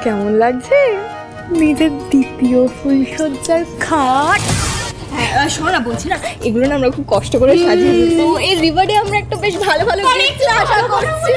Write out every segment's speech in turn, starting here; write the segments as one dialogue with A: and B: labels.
A: কেমন লাগছে নিজের দ্বিতীয় ফুলসজ্জার খাট? হ্যাঁ শোনা, বলছি না এগুলো না আমরা খুব কষ্ট করে সাজিয়ে তো এই রিভারে আমরা একটা বেশ ভালো ভালো গিফট আশা করছি।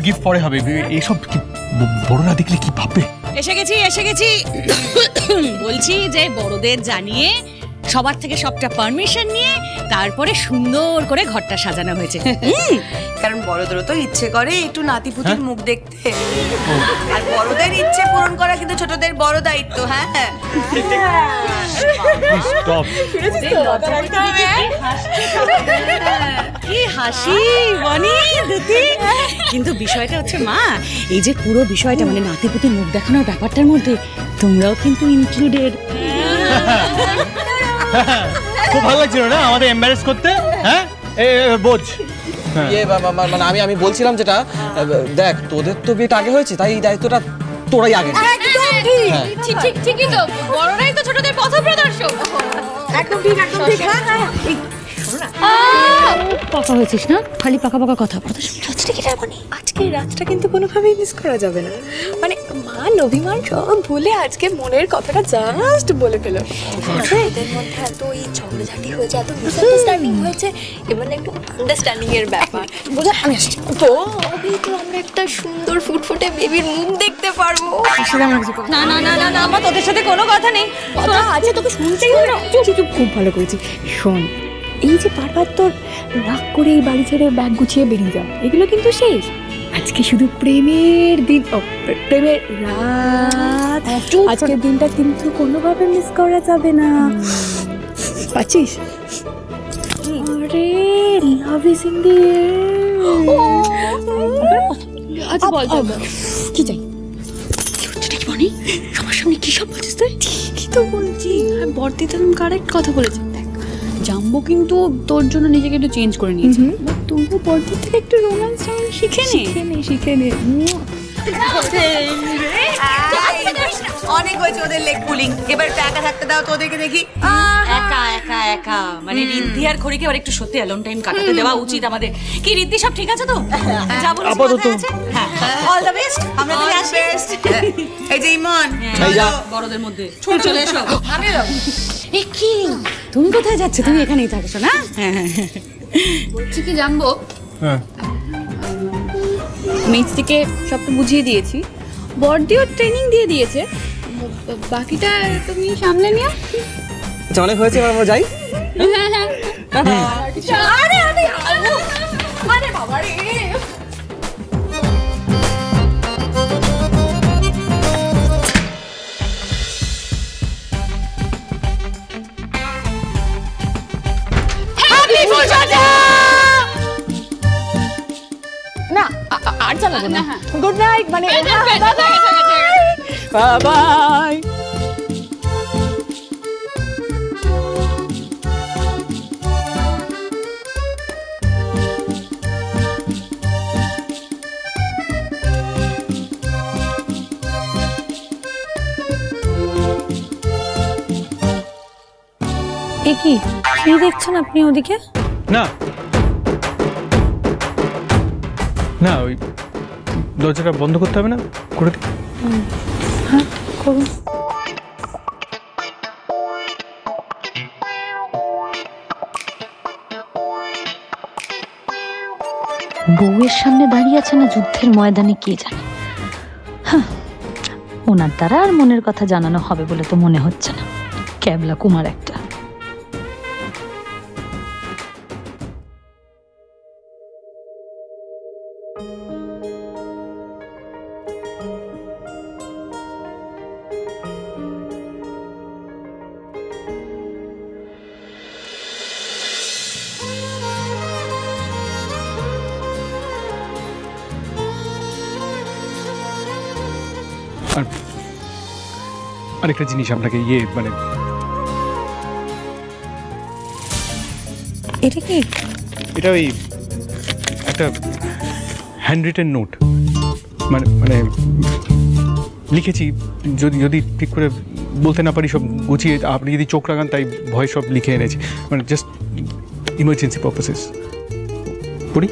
B: গিফট পরে হবে, এইসব বড়রা দেখলে কি ভাববে?
C: এসে গেছি বলছি যে বড়দের জানিয়ে সবার থেকে সবটা পারমিশন নিয়ে তারপরে সুন্দর করে ঘরটা সাজানো হয়েছে।
D: কারণ বড়দেরও তো ইচ্ছে করে একটু নাতিপুতির মুখ দেখতে, আর বড়দের ইচ্ছে পূরণ করা কিন্তু ছোটদের বড় দায়িত্ব। হ্যাঁ
C: কি হাসি বনি দুতি। কিন্তু বিষয়টা হচ্ছে মা, এই যে পুরো বিষয়টা মানে নাতিপুতির মুখ দেখানোর ব্যাপারটার মধ্যে তোমরাও কিন্তু ইনক্লুডেড।
B: খুব ভালো লাগছিল না আমাদের এম্বারেস করতে? হ্যাঁ বোঝ
E: মানে আমি বলছিলাম যেটা, দেখ তোদের তো বিয়েটা আগে হয়েছে, তাই এই দায়িত্বটা তোরাই আগে।
C: ঠিকই তো, বড়রাই তো ছোটদের পথ প্রদর্শক।
A: একদম ঠিক
C: পাকা হয়েছিস না, খালি পাকা কথা।
A: আজকের রাতটা কিন্তু কোনোভাবেই মিস করা যাবে না। মানে মান অভিমান সব ভুলে আজকে মনের কথাটা জাস্ট বলে ফেলো। এদের মধ্যে এত এই ঝগড়াঝাটি হয়েছে, এত মিসআন্ডারস্ট্যান্ডিং হয়েছে, এবার একটু আন্ডারস্ট্যান্ডিং এর ব্যাপার বোঝা। আমি আসছি তো আমরা একটা সুন্দর ফুটফুটে বেবির মুখ দেখতে পারবো।
C: না আমার তোদের সাথে কোনো কথা নেই।
A: কথা আছে, তোকে শুনতেই হবে না। চুপ খুব ভালো করেছি। শোন, এই যে বারবার তোর রাগ করে এই বাড়ি ছেড়ে ব্যাগ গুছিয়ে বেরিয়ে যাও, এগুলো কিন্তু শেষ। আজকে শুধু প্রেমের দিন, প্রেমের রাত। আজকের দিনটা কিন্তু কোনোভাবে মিস করা যাবে না, পাচ্ছিস? আরে love is in the air. আচ্ছা বল কি চাই?
C: বনি সবার সামনে কি সব বলছিস তুই?
A: ঠিকই তো বলছি, বর্দি তো কারেক্ট কথা বলেছে।
C: জাম্বো কিন্তু তোর জন্য নিজেকে একটু চেঞ্জ করে নিয়েছে,
A: তবু বর্দির থেকে একটু রোম্যান্স শিখে নে।
D: অনেক হয়েছে ওদের লেগ পুলিং, এবার একটু একা থাকতে দাও তো ওদেরকে দেখি।
C: একা মানে রিদ্ধি আর খড়িকে এবার একটু সত্যি অ্যালোন টাইম কাটাতে দেওয়া উচিত আমাদের। কি রিদ্ধি সব ঠিক আছে তো? যা বলিস মাথায় আছে? হ্যাঁ
D: অল দ্য বেস্ট। আমরা তাহলে আসি। এই যে ইমন,
C: বড়দের মধ্যে চলে এসো। আমি এ কি তুমি কোথায় যাচ্ছ? তুমি এখানেই থাকছো না?
A: বলছি কি জানবো,
B: হ্যাঁ
A: মিষ্টিকে সবটা বুঝিয়ে দিয়েছি, বর্দিও ট্রেনিং দিয়ে দিয়েছে, বাকিটা তুমি সামলে নিও।
E: আচ্ছা অনেক হয়েছে, এবার আমরা যাই।
A: আরে বাবা রে, না আর চালাবো না। গুড নাইট, মানে বাই।
C: কি দেখছেন আপনি ওদিকে?
B: না ওই দরজাটা বন্ধ করতে হবে না, করে দিই।
C: হ্যাঁ করুন।
F: বউয়ের সামনে দাঁড়িয়ে আছে না যুদ্ধের ময়দানে কে জানে। হ্যাঁ, ওনার দ্বারা আর মনের কথা জানানো হবে বলে তো মনে হচ্ছে না। ক্যাবলা কুমার একটা।
B: আরেকটা জিনিস আপনাকে মানে
C: এটা কি?
B: এটা ওই একটা হ্যান্ড রিটেন নোট, মানে লিখেছি, যদি ঠিক করে বলতে না পারি সব গুছিয়ে, আপনি যদি চোখ রাখান তাই ভয় সব লিখে এনেছি, মানে জাস্ট ইমার্জেন্সি পারপাসেস। পড়ি।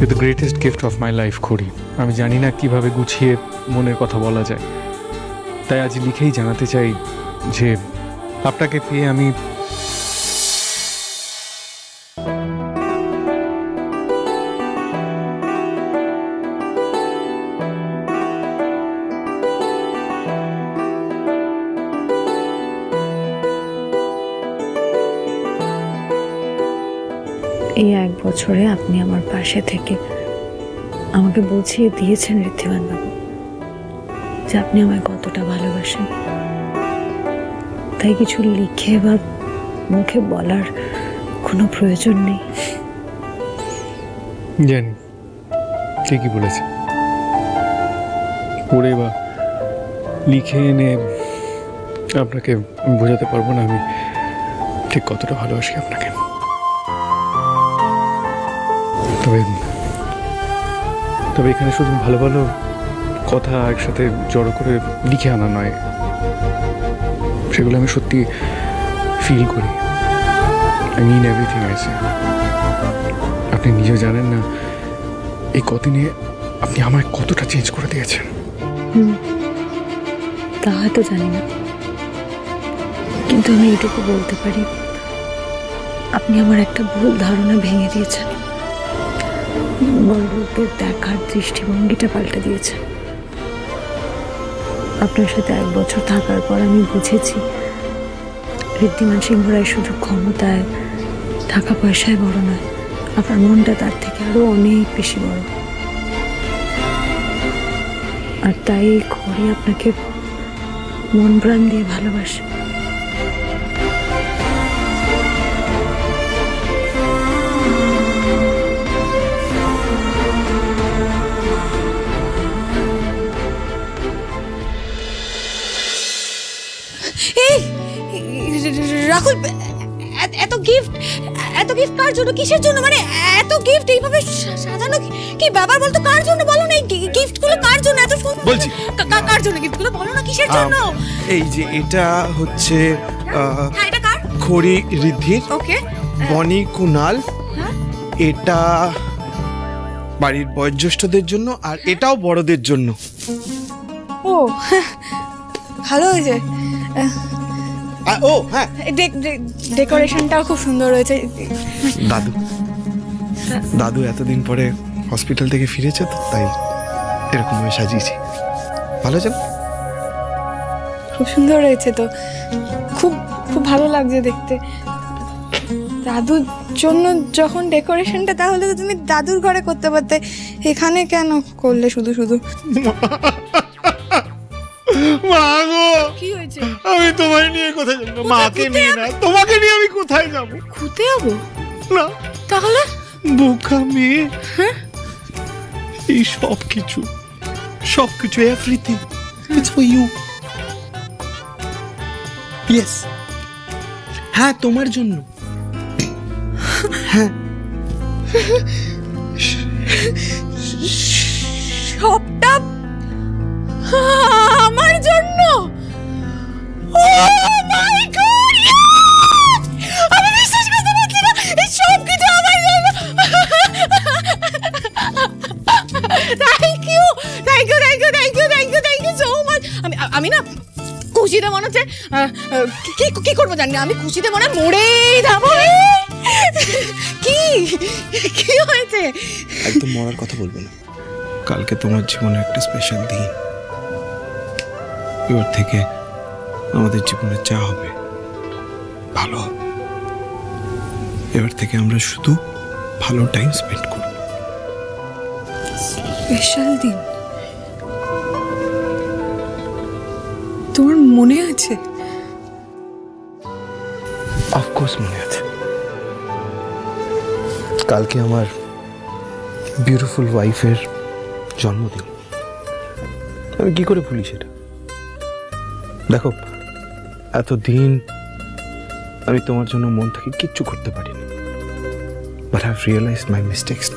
B: You the greatest gift of my life খড়ি। আমি জানি না কিভাবে গুছিয়ে মনের কথা বলা যায়, তাই আজ লিখেই জানাতে চাই যে আপনাকে পেয়ে আমি
A: এই 1 বছরে আপনি আমার পাশে থেকে আমাকে বুঝিয়ে দিয়েছেন ঋদ্ধিমান বাবু যে আপনি আমায় কতটা ভালোবাসেন। তাই কিছু লিখে বা মুখে বলার কোনো প্রয়োজন নেই।
B: জানি ঠিকই বলেছে, পড়ে বা লিখে এনে আপনাকে বোঝাতে পারবো না আমি ঠিক কতটা ভালোবাসি আপনাকে। তবে এখানে শুধু ভালো ভালো কথা একসাথে জড়ো করে লিখে আনা নয়, সেগুলো আমি সত্যি ফিল করি। I mean everything I say. আপনি নিজেও জানেন না এই কদিনে আপনি আমায় কতটা চেঞ্জ করে দিয়েছেন।
A: তা হয়তো জানি না, কিন্তু আমি এটুকু বলতে পারি আপনি আমার একটা ভুল ধারণা ভেঙে দিয়েছেন, বড় লোকদের দেখার দৃষ্টিভঙ্গিটা পাল্টে দিয়েছেন। আপনার সাথে 1 বছর থাকার পর আমি বুঝেছি ঋদ্ধিমান সিংহ রায় শুধু ক্ষমতায় টাকা পয়সায় বড় নয়, আপনার মনটা তার থেকে আরো অনেক বেশি বড়। আর তাই খড়ি আপনাকে মন প্রাণ দিয়ে ভালোবাসে।
C: রাহুল, এত গিফট কার জন্য, কিসের জন্য? মানে এত গিফট এইভাবে সাজানো কি ব্যাপার বলতো? কার জন্য বলো না? গিফট গুলো কার জন্য এত সুন্দর?
G: বলছি
C: কার জন্য গিফট গুলো বলো না, কিসের জন্য?
G: এই যে এটা হচ্ছে
C: হ্যাঁ, এটা কার?
G: খড়ি ঋদ্ধির,
C: ওকে।
G: বনি কুনাল,
C: হ্যাঁ?
G: এটা বাড়ির বয়োজ্যেষ্ঠদের জন্য, আর এটাও বড়দের জন্য।
H: ও ভালো হয়েছে।
G: ও হ্যাঁ,
H: ডেকোরেশনটাও খুব সুন্দর হয়েছে।
G: দাদু এতদিন পরে হসপিটাল থেকে ফিরেছে, তো তাই এরকম ভাবে সাজিয়েছি। ভালো হয়েছে?
H: খুব সুন্দর হয়েছে তো, খুব খুব ভালো লাগছে দেখতে। দাদুর জন্য যখন ডেকোরেশনটা, তাহলে তো তুমি দাদুর ঘরে করতে পারতে, এখানে কেন করলে শুধু শুধু?
G: মা গো,
H: কি হয়েছে?
G: আমি তোমায় নিয়ে কোথায় যাবো? মাকে নিয়ে না, তোমাকে নিয়ে আমি কোথায় যাবো?
H: খুঁতে যাবো
G: না,
H: তাহলে?
G: বোকা মেয়ে, এই সবকিছু everything it's for you. Yes, হ্যাঁ, তোমার জন্য। হ্যাঁ,
H: সবটা আমার জন্য? ও মাই গড, আমি বিশ্বাস করতে পারছি না, এই সব কিছু আমার জন্য। Thank you so much. আমি না খুশিতে মনে হচ্ছে কি করবো জানি না, আমি খুশিতে মনে মরেই যাবো। কি হয়েছে?
G: একদম মরার কথা বলবো না। কালকে তোমার জীবনে একটা স্পেশাল দিন। এবার থেকে আমাদের জীবনে যা হবে ভালো হবে। এবার থেকে আমরা শুধু ভালো টাইম স্পেন্ড করব।
H: স্পেশাল দিন? তোমার মনে আছে?
G: অফকোর্স মনে আছে। কালকে আমার বিউটিফুল ওয়াইফের জন্মদিন। আমি কি করে ভুলি সেটা? দেখো, এতদিন আমি তোমার জন্য মন থেকে কিচ্ছু করতে পারিনি, but I have realized my mistakes.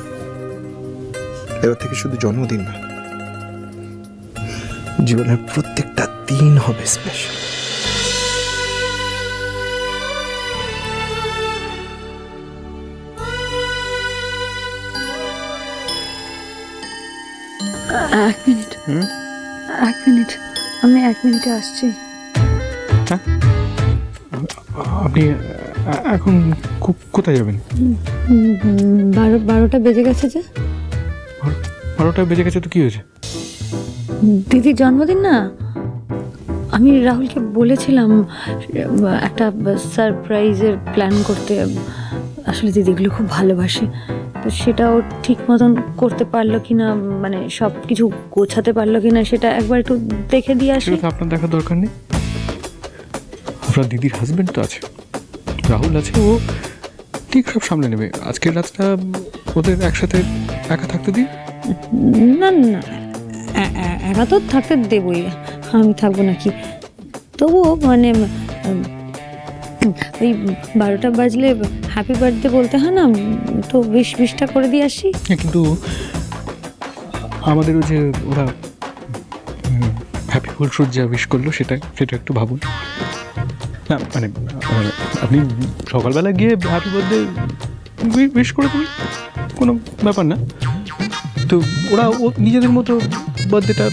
G: এবার থেকে শুধু জন্মদিন না, জীবনের প্রত্যেকটা দিন হবে স্পেশাল।
F: এক মিনিট, এক মিনিট, আমি 1 মিনিটে আসছি।
B: আপনি এখন কোথায় যাবেন?
F: 12টা বেজে গেছে যে।
B: 12টা বেজে গেছে তো কি হয়েছে?
F: দিদির জন্মদিন না, আমি রাহুলকে বলেছিলাম একটা সারপ্রাইজের প্ল্যান করতে। আসলে দিদিগুলো খুব ভালোবাসে, তো সেটাও ঠিক মতন করতে পারলো কিনা, মানে সব কিছু গোছাতে পারলো কিনা সেটা একবার একটু দেখে দিয়ে আসি।
B: সেটা আপনার দেখার দরকার নেই। আপনার দিদির হাজবেন্ড তো আছে, রাহুল আছে, ও ঠিক সব সামলে নেবে। আজকের রাতটা ওদের একসাথে একা থাকতে দিই।
F: না না, একা তো থাকতে দেবই, আমি থাকবো নাকি। তবুও মানে ওই 12টা বাজলে হ্যাপি বার্থডে বলতে হয় না, তো উইশটা করে দিয়ে আসি।
B: কিন্তু আমাদের ওই যে ওরা হ্যাপি ফুলসজ্জা উইশ করলো, সেটা একটু ভাবুন না। মানে আপনি সকালবেলা গিয়ে হ্যাপি বার্থডে উইশ করে দিন, কোনো ব্যাপার না। তো ওরা নিজেদের মতো বার্থডেটা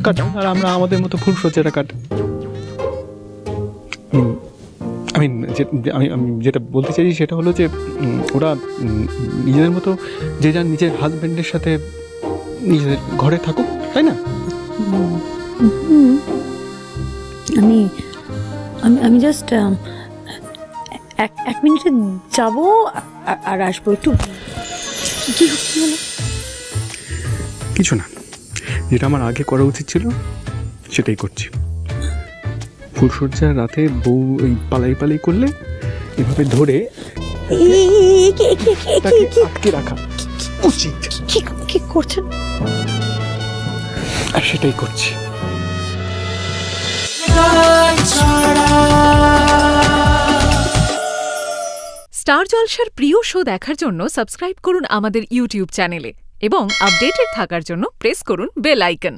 B: কাটায়, আর আমরা আমাদের মতো ফুলসজ্জাটা কাটাই। আমি যেটা বলতে চাইছি সেটা হলো যে ওরা নিজেদের মতো যে যার নিজের হাজব্যান্ডের সাথে নিজেদের ঘরে থাকুক, তাই না?
F: আমি আমি জাস্ট 1 মিনিটে যাবো আর আসবো। একটু কি হলো?
B: কিছু না, যেটা আমার আগে করা উচিত ছিল সেটাই করছি। ফুলসজ্জার রাতে বউ এই পালাই করলে এভাবে ধরে আটকে রাখা উচিত।
F: কি করছেন?
B: আর সেটাই করছি।
I: স্টার জলসার প্রিয় শো দেখার জন্য সাবস্ক্রাইব করুন আমাদের ইউটিউব চ্যানেলে এবং আপডেটেড থাকার জন্য প্রেস করুন বেল আইকন।